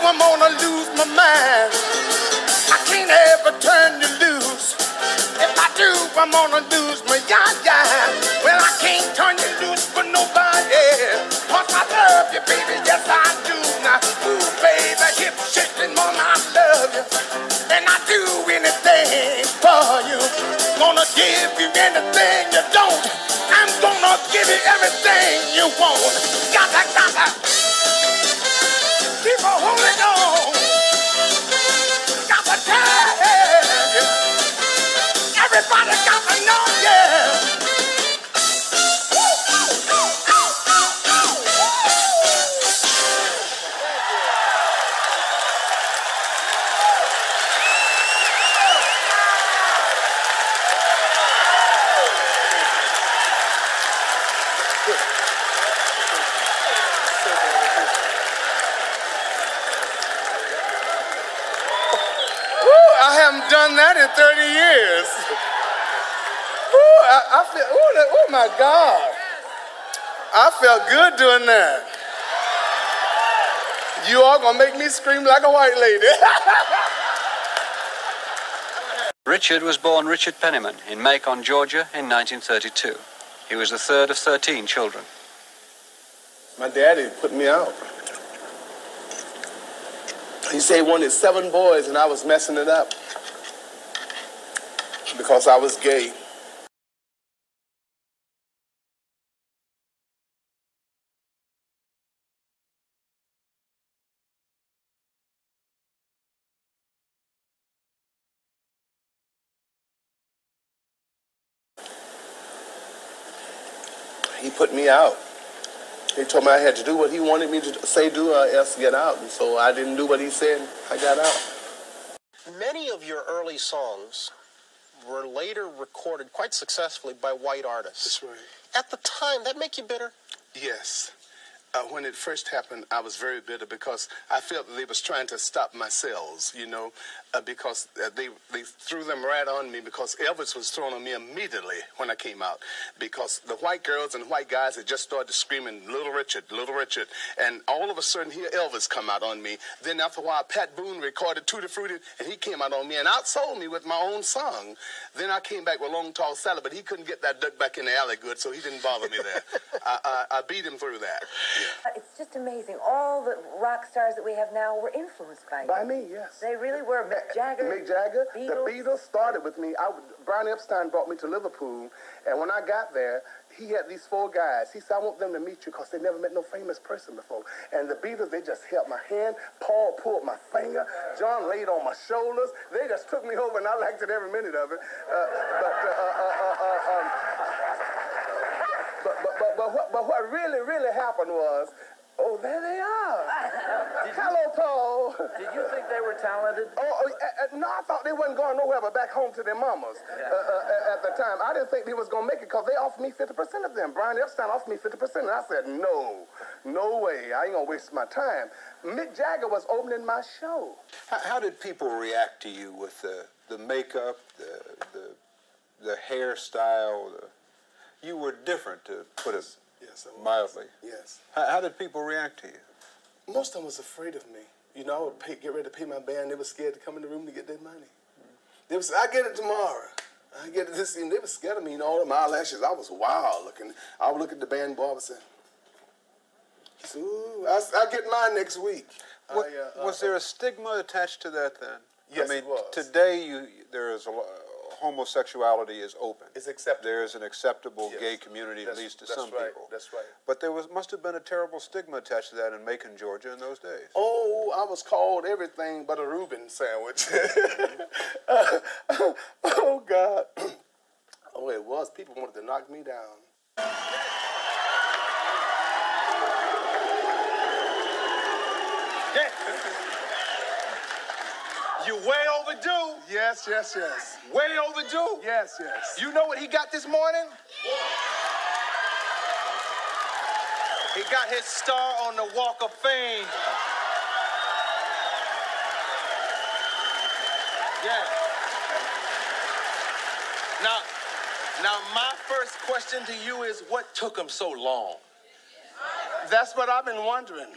I'm gonna lose my mind. I can't ever turn you loose. If I do, I'm gonna lose my ya-ya. Well, I can't turn you loose for nobody. Cause I love you, baby, yes I do. Now, ooh, baby, hip shaking, mama, I love you. And I do anything for you. Gonna give you anything you don't. I'm gonna give you everything you want. Gotta keep on holding on. Gotta tell you. Everybody got to know, yeah. I haven't done that in 30 years. I feel, oh my God. I felt good doing that. You all gonna make me scream like a white lady. Richard was born Richard Penniman in Macon, Georgia in 1932. He was the third of 13 children. My daddy put me out. He said he wanted 7 boys and I was messing it up because I was gay. He put me out. He told me I had to do what he wanted me to say do or else get out. And so I didn't do what he said. I got out. Many of your early songs were later recorded quite successfully by white artists. That's right. At the time, that make you bitter? Yes. When it first happened, I was very bitter because I felt that they was trying to stop my sales, you know, because they threw them right on me because Elvis was thrown on me immediately when I came out because the white girls and white guys had just started screaming, Little Richard, and all of a sudden here Elvis come out on me. Then after a while, Pat Boone recorded Tutti Frutti, and he came out on me and outsold me with my own song. Then I came back with Long Tall Sally, but he couldn't get that duck back in the alley good, so he didn't bother me there. I beat him through that. Yeah. It's just amazing. All the rock stars that we have now were influenced by you. By me, yes. They really were. Mick Jagger. The Beatles started with me. Brian Epstein brought me to Liverpool, and when I got there, he had these 4 guys. He said, I want them to meet you because they never met no famous person before. And the Beatles, they just held my hand. Paul pulled my finger. John laid on my shoulders. They just took me over, and I liked it every minute of it. But what really happened was, oh, there they are. Hello, Paul. Did you think they were talented? No, I thought they wasn't going nowhere but back home to their mamas at the time. I didn't think they was going to make it because they offered me 50% of them. Brian Epstein offered me 50%, and I said, no way. I ain't going to waste my time. Mick Jagger was opening my show. How did people react to you with the makeup, the hairstyle? You were different, to put it mildly. Yes. How did people react to you? Most of them was afraid of me. You know, I would get ready to pay my band. They were scared to come in the room to get their money. They was, I get it tomorrow. I get it this evening. They were scared of me, you know, all the eyelashes. I was wild looking. I would look at the band boy and say, ooh, I'll get mine next week. Was there a stigma attached to that then? Yes, I mean, it was. Today there is homosexuality is open. It's acceptable. There is an acceptable gay community, at least to some people. That's right. But there must have been a terrible stigma attached to that in Macon, Georgia in those days. Oh, I was called everything but a Reuben sandwich. Oh, God. Oh, it was. People wanted to knock me down. You're way overdue. Yes. Way overdue. Yes. You know what he got this morning? He got his star on the Walk of Fame. Yeah. Now my first question to you is, what took him so long? That's what I've been wondering.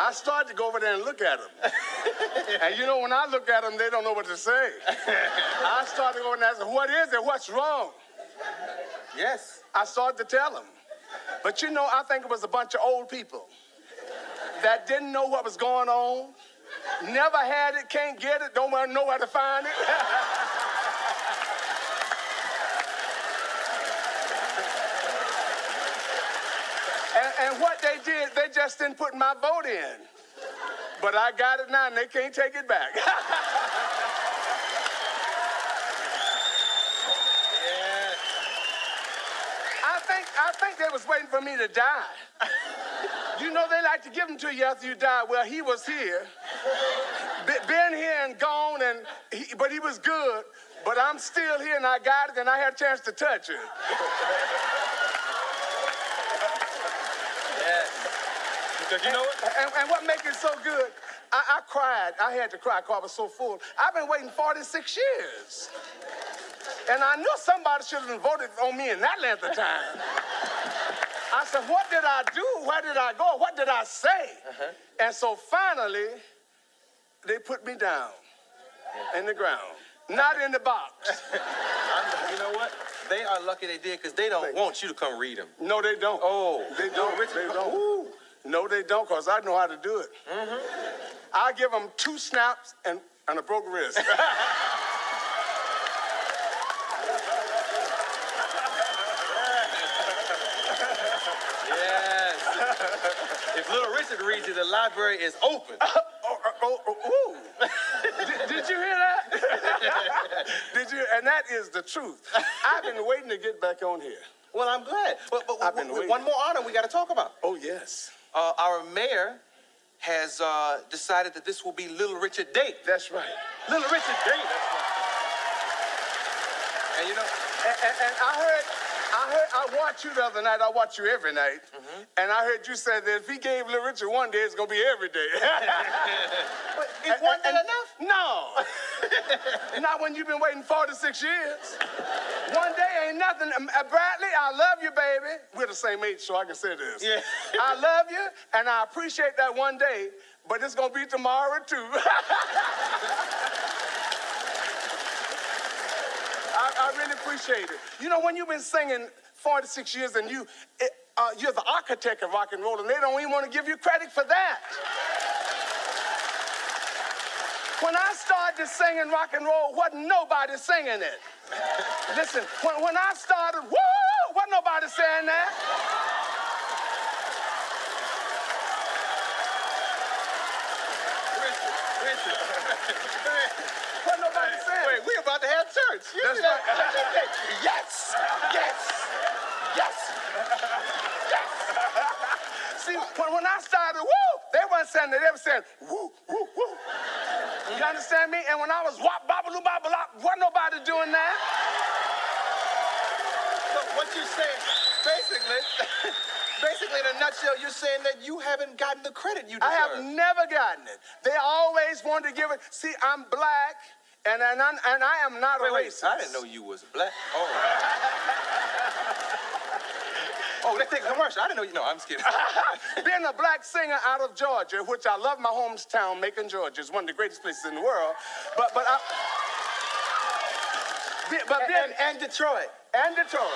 I started to go over there and look at them. And you know, when I look at them, they don't know what to say. I started to go over there and ask, what is it? What's wrong? Yes. I started to tell them. But you know, I think it was a bunch of old people that didn't know what was going on, never had it, can't get it, don't want to know where to find it. And what they did, they just didn't put my vote in. But I got it now, and they can't take it back. Yes. I think they was waiting for me to die. You know, they like to give them to you after you die. Well, he was here, been here and gone, but he was good. But I'm still here, and I got it, and I had a chance to touch it. Because you know what? And what makes it so good, I cried. I had to cry because I was so full. I've been waiting 46 years. And I knew somebody should have voted on me in that length of time. I said, what did I do? Where did I go? What did I say? And so finally, they put me down in the ground, not in the box. You know what? They are lucky they did because they don't want you to come read them. No, they don't. Oh. They don't. They don't. Ooh. No, they don't, because I know how to do it. I give them 2 snaps and a broken wrist. Yes. If Little Richard reads you, the library is open. Ooh. Did you hear that? Did you? And that is the truth. I've been waiting to get back on here. Well, I'm glad. But one more honor we got to talk about. Oh, yes. Our mayor has decided that this will be Little Richard Day. That's right. Little Richard Day. That's right. And you know, and I watched you the other night. I watch you every night. And I heard you say that if he gave Little Richard one day, it's going to be every day. But is one day enough? No. Not when you've been waiting 46 years. One day ain't nothing. Bradley, I love you, baby. We're the same age, so I can say this. Yeah. I love you, and I appreciate that one day, but it's going to be tomorrow, too. I really appreciate it. You know, when you've been singing 46 years and you're the architect of rock and roll, and they don't even want to give you credit for that. When I started singing rock and roll, wasn't nobody singing it. Listen, when I started, woo, wasn't nobody saying that. Wasn't nobody saying it. wait, we're about to have church. That's right. Yes, yes, yes, yes. See, when I started, woo, they weren't saying that. They were saying, woo, woo, woo. You understand me? And when I was wop, babaloo, babalop, wasn't nobody doing that. So what you're saying, basically in a nutshell, you're saying that you haven't gotten the credit you deserve. I have never gotten it. They always wanted to give it. See, I'm black, and I am not a racist. I didn't know you was black. Oh. Oh, let's take a commercial. I didn't know you. No, I'm just kidding. Being a black singer out of Georgia, which I love my hometown, Macon, Georgia, is one of the greatest places in the world. And Detroit. And Detroit.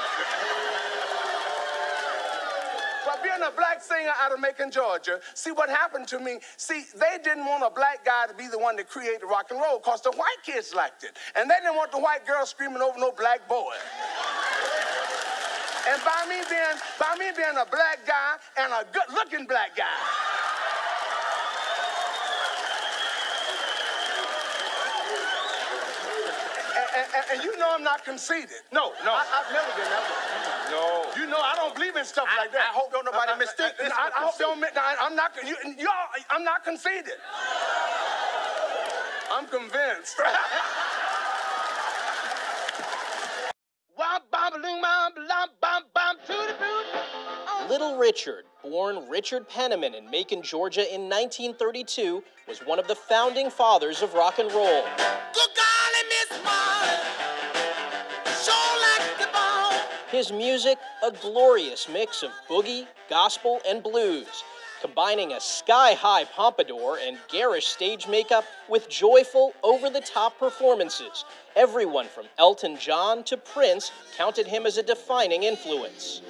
But being a black singer out of Macon, Georgia, see what happened to me, they didn't want a black guy to be the one that created rock and roll because the white kids liked it. And they didn't want the white girl screaming over no black boy. And by me being a black guy and a good-looking black guy. And you know I'm not conceited. No. I've never been that way. No. You know I don't believe in stuff like that. I hope don't nobody mistake this. I hope don't. I'm not conceited. I'm convinced. Little Richard, born Richard Penniman in Macon, Georgia in 1932, was one of the founding fathers of rock and roll. Good golly, Miss Molly, sure like the ball. His music, a glorious mix of boogie, gospel, and blues. combining a sky-high pompadour and garish stage makeup with joyful, over-the-top performances. Everyone from Elton John to Prince counted him as a defining influence.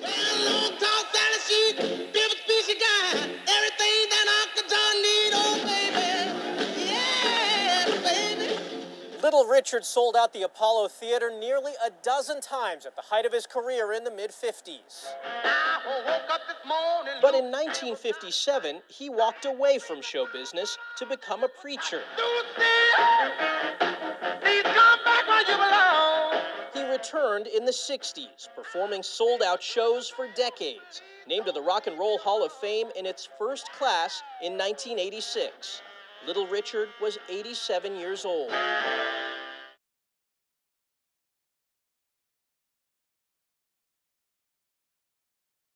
Little Richard sold out the Apollo Theater nearly a dozen times at the height of his career in the mid-50s. But in 1957, he walked away from show business to become a preacher. He returned in the 60s, performing sold-out shows for decades, named to the Rock and Roll Hall of Fame in its first class in 1986. Little Richard was 87 years old.